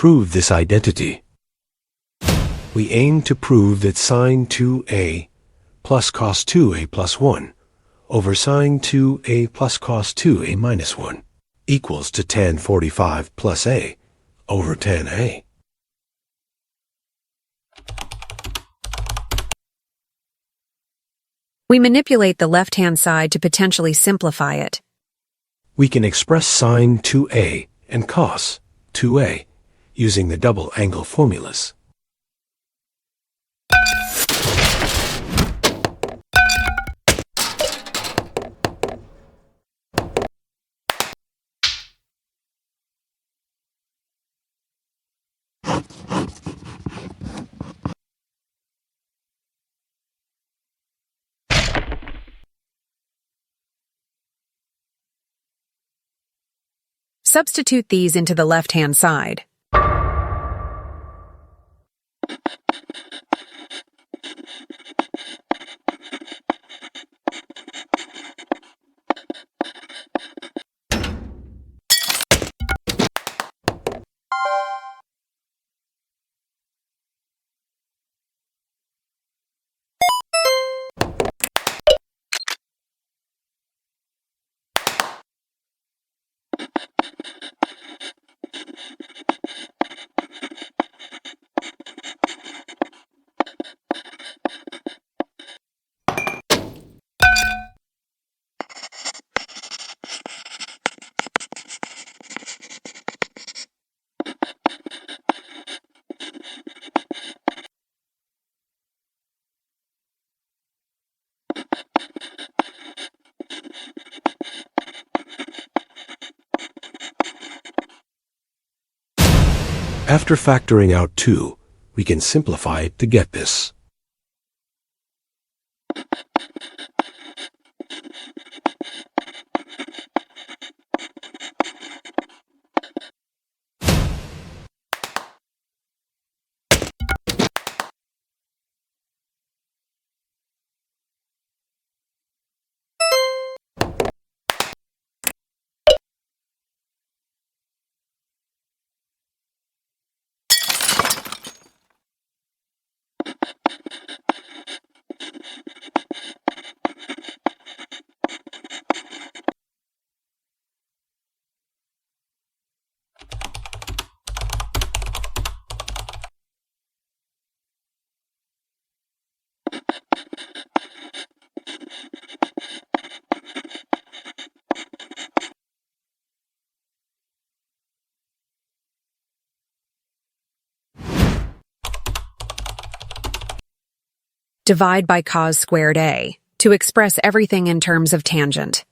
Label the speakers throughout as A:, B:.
A: prove this identity. We aim to prove that sine 2a plus cos 2a plus 1 over sine 2a plus cos 2a minus 1 equals to tan 45 plus a over tan a.
B: We manipulate the left-hand side to potentially simplify it.
A: We can express sine 2a and cos 2a using the double angle formulas.
B: Substitute these into the left-hand side.
A: After factoring out 2, we can simplify it to get this.
B: Divide by cos squared a to express everything in terms of tangent.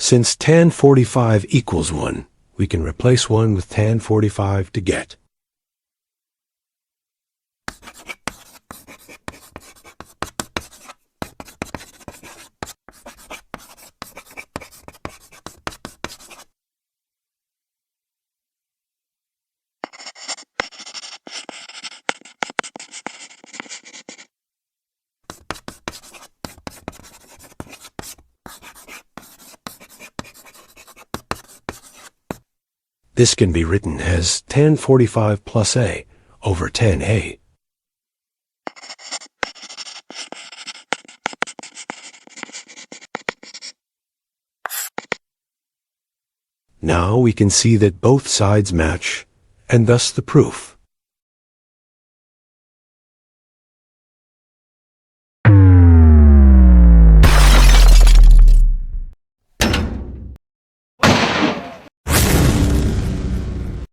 A: Since tan 45 equals 1, we can replace 1 with tan 45 to get. This can be written as tan 45 plus a over tanA. Now we can see that both sides match, and thus the proof